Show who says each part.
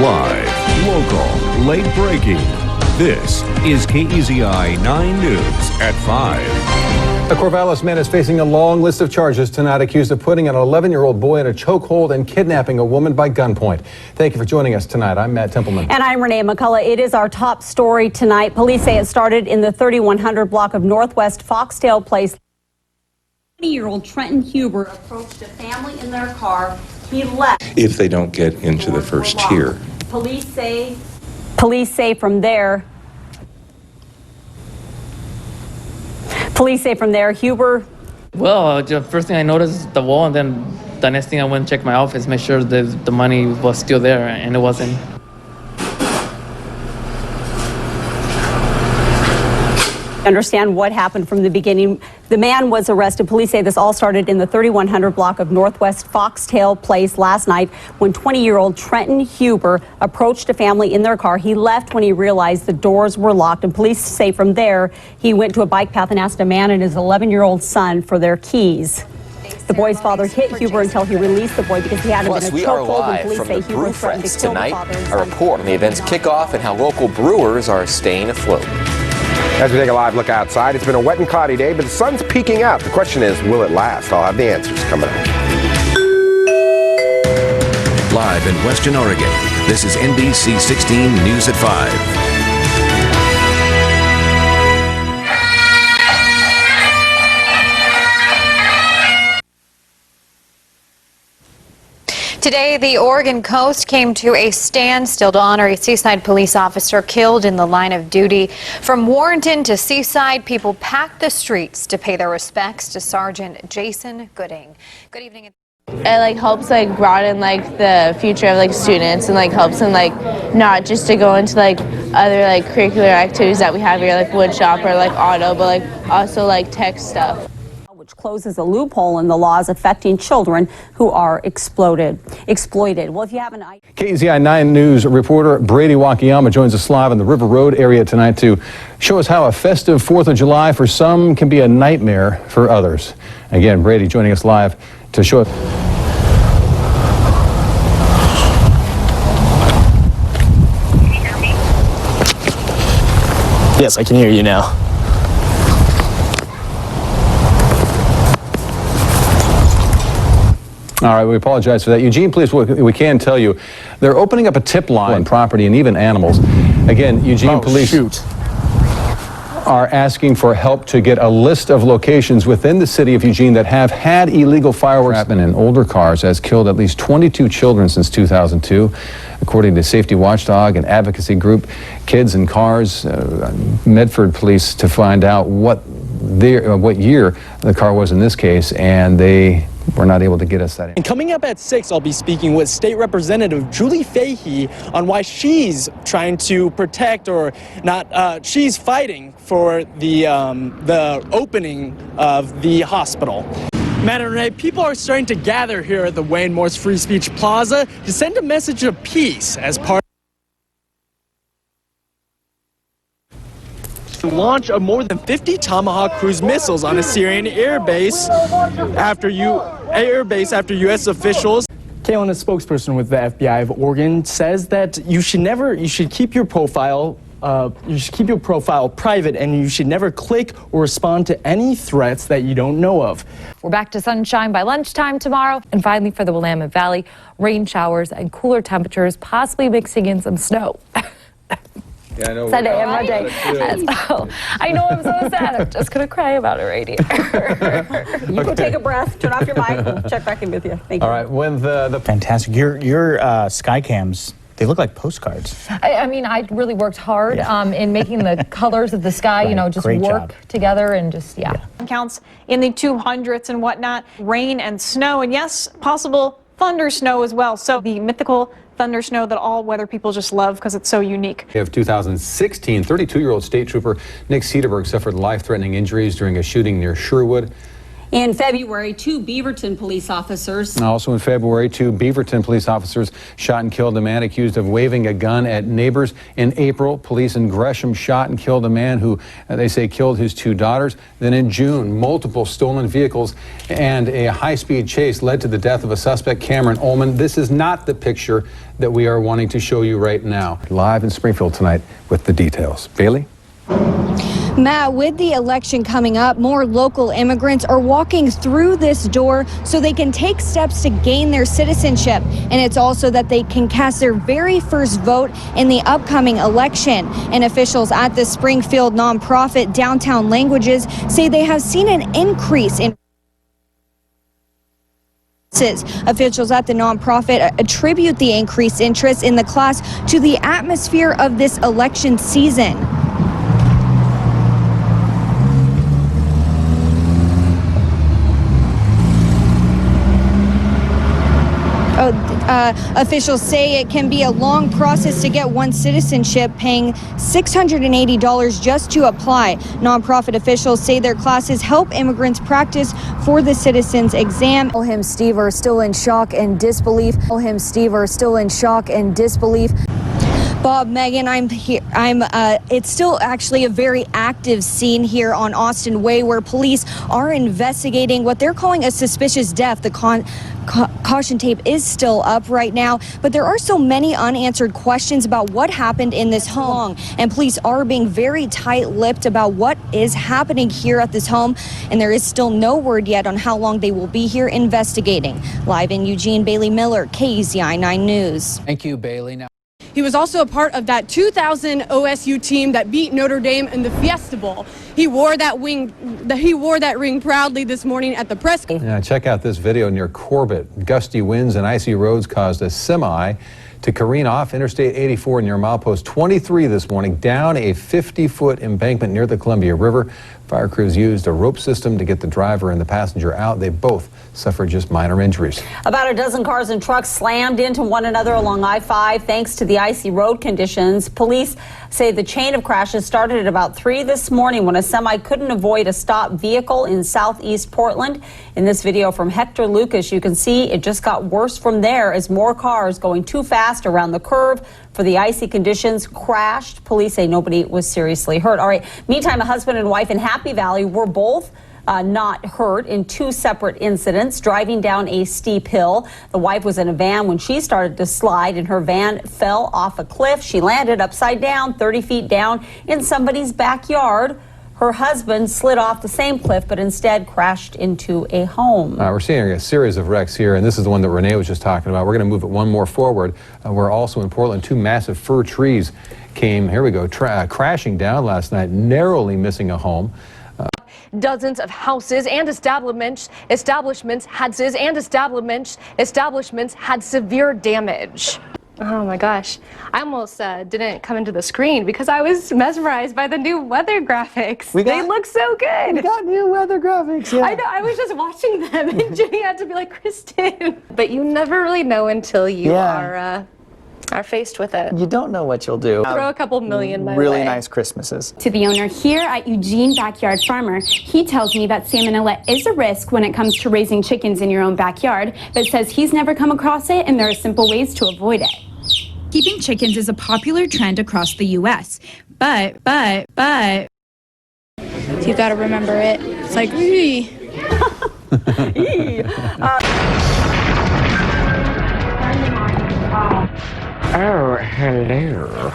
Speaker 1: Live, local, late breaking. This is KEZI 9 News at 5.
Speaker 2: A Corvallis man is facing a long list of charges tonight, accused of putting an 11-year-old boy in a chokehold and kidnapping a woman by gunpoint. Thank you for joining us tonight. I'm Matt Templeman.
Speaker 3: And I'm Renee McCullough. It is our top story tonight. Police say it started in the 3100 block of Northwest Foxtail Place. 20-year-old Trenton Huber approached a family in their car. He left.
Speaker 4: If they don't get into the first tier.
Speaker 3: Police say from there, Huber.
Speaker 5: Well, the first thing I noticed is the wall, and then the next thing I went and checked my office, make sure that the money was still there, and it wasn't.
Speaker 3: Understand what happened from the beginning. The man was arrested. Police say this all started in the 3100 block of Northwest Foxtail Place last night when 20-year-old Trenton Huber approached a family in their car. He left when he realized the doors were locked, and police say from there he went to a bike path and asked a man and his 11-year-old son for their keys. The boy's father hit Huber until he released the boy because he had him in a chokehold, and police say Huber threatened to kill the father and son.
Speaker 6: A report on the event's kickoff and how local brewers are staying afloat.
Speaker 7: As we take a live look outside, it's been a wet and cloudy day, but the sun's peeking out. The question is, will it last? I'll have the answers coming up.
Speaker 1: Live in Western Oregon, this is NBC 16 News at 5.
Speaker 8: Today, the Oregon coast came to a standstill to honor a Seaside police officer killed in the line of duty. From Warrenton to Seaside, people packed the streets to pay their respects to Sergeant Jason Gooding. Good evening.
Speaker 9: It helps broaden the future of students, and helps them not just to go into other curricular activities that we have here, like wood shop or auto, but also tech stuff.
Speaker 3: Which closes a loophole in the laws affecting children who are exploited. Well, if you have an
Speaker 2: KEZI 9 News reporter Brady Wakayama joins us live in the River Road area tonight to show us how a festive 4th of July for some can be a nightmare for others. Again, Brady joining us live to show us.
Speaker 10: Yes, I can hear you now.
Speaker 2: All right, we apologize for that. Eugene, please, we can tell you, they're opening up a tip line on property and even animals. Again, Eugene police are asking for help to get a list of locations within the city of Eugene that have had illegal fireworks happen in older cars, has killed at least 22 children since 2002. According to Safety Watchdog and advocacy group Kids and Cars, Medford police to find out what year the car was in this case, and they were not able to get us that.
Speaker 10: And coming up at 6, I'll be speaking with State Representative Julie Fahey on why she's trying to protect, or not, she's fighting for the opening of the hospital. Matt and Renee, people are starting to gather here at the Wayne Morse Free Speech Plaza to send a message of peace as part of the launch of more than 50 Tomahawk cruise missiles on a Syrian airbase after U.S. officials. Kaylin, a spokesperson with the FBI of Oregon, says that you should keep your profile private, and you should never click or respond to any threats that you don't know of.
Speaker 11: We're back to sunshine by lunchtime tomorrow. And finally, for the Willamette Valley, rain showers and cooler temperatures, possibly mixing in some snow.
Speaker 2: Yeah, I know.
Speaker 11: Sunday and Monday. I know, I'm so sad. I'm just going to cry about it right here.
Speaker 3: You go take a breath, turn off your mic, we'll check back in with you. Thank you.
Speaker 2: All right, when the
Speaker 12: Fantastic. Your sky cams, they look like postcards.
Speaker 11: I mean, I really worked hard in making the colors of the sky,
Speaker 12: Right.
Speaker 11: just
Speaker 12: Great
Speaker 11: work
Speaker 12: job.
Speaker 11: together and just,
Speaker 13: Counts in the 200s and whatnot, rain and snow, and yes, possible thunder snow as well. So the mythical thunder snow that all weather people just love because it's so unique.
Speaker 2: of 2016, 32-year-old state trooper Nick Cedarberg suffered life-threatening injuries during a shooting near Sherwood.
Speaker 3: In February, 2 Beaverton police officers.
Speaker 2: Also in February, 2 Beaverton police officers shot and killed a man accused of waving a gun at neighbors. In April, police in Gresham shot and killed a man who they say killed his 2 daughters. Then in June, multiple stolen vehicles and a high-speed chase led to the death of a suspect, Cameron Ullman. This is not the picture that we are wanting to show you right now. Live in Springfield tonight with the details. Bailey?
Speaker 14: Matt, with the election coming up, more local immigrants are walking through this door so they can take steps to gain their citizenship. And it's also that they can cast their very first vote in the upcoming election. And officials at the Springfield nonprofit Downtown Languages say they have seen an increase in officials at the nonprofit attribute the increased interest in the class to the atmosphere of this election season. Officials say it can be a long process to get one's citizenship, paying $680 just to apply. Nonprofit officials say their classes help immigrants practice for the citizens exam. Him, Steve, are still in shock and disbelief. Him, Steve, are still in shock and disbelief. Bob, Megan, I'm here. It's still actually a very active scene here on Austin Way where police are investigating what they're calling a suspicious death. The caution tape is still up right now, but there are so many unanswered questions about what happened in this home. And police are being very tight-lipped about what is happening here at this home. And there is still no word yet on how long they will be here investigating. Live in Eugene, Bailey Miller, KEZI 9 News.
Speaker 15: Thank you, Bailey. Now,
Speaker 16: he was also a part of that 2000 OSU team that beat Notre Dame in the Fiesta Bowl. He wore that ring proudly this morning at the press.
Speaker 2: Yeah, check out this video near Corbett. Gusty winds and icy roads caused a semi to careen off Interstate 84 near milepost 23 this morning, down a 50-foot embankment near the Columbia River. Fire crews used a rope system to get the driver and the passenger out. They both suffered just minor injuries.
Speaker 3: About a dozen cars and trucks slammed into one another along I-5 thanks to the icy road conditions. Police say the chain of crashes started at about 3 this morning when a semi couldn't avoid a stopped vehicle in southeast Portland. In this video from Hector Lucas, you can see it just got worse from there as more cars going too fast around the curve for the icy conditions crashed. Police say nobody was seriously hurt. All right. Meantime, a husband and wife in Happy Valley were both not hurt in 2 separate incidents driving down a steep hill. The wife was in a van when she started to slide and her van fell off a cliff. She landed upside down 30 feet down in somebody's backyard. Her husband slid off the same cliff, but instead crashed into a home.
Speaker 2: We're seeing a series of wrecks here, and this is the one that Renee was just talking about. We're going to move it one more forward. We're also in Portland. 2 massive fir trees came, here we go, crashing down last night, narrowly missing a home.
Speaker 17: Dozens of houses and establishments had severe damage. Oh my gosh, I almost didn't come into the screen because I was mesmerized by the new weather graphics. They look so good.
Speaker 12: We got new weather graphics, yeah.
Speaker 17: I know, I was just watching them and Jenny had to be like, Kristen. But you never really know until you are faced with it.
Speaker 12: You don't know what you'll do.
Speaker 17: Throw a couple million my
Speaker 12: really
Speaker 17: way.
Speaker 12: Nice Christmases.
Speaker 18: To the owner here at Eugene Backyard Farmer, he tells me that salmonella is a risk when it comes to raising chickens in your own backyard, but says he's never come across it and there are simple ways to avoid it.
Speaker 19: Keeping chickens is a popular trend across the U.S., but
Speaker 9: You gotta remember it. It's like,
Speaker 20: Oh, hello.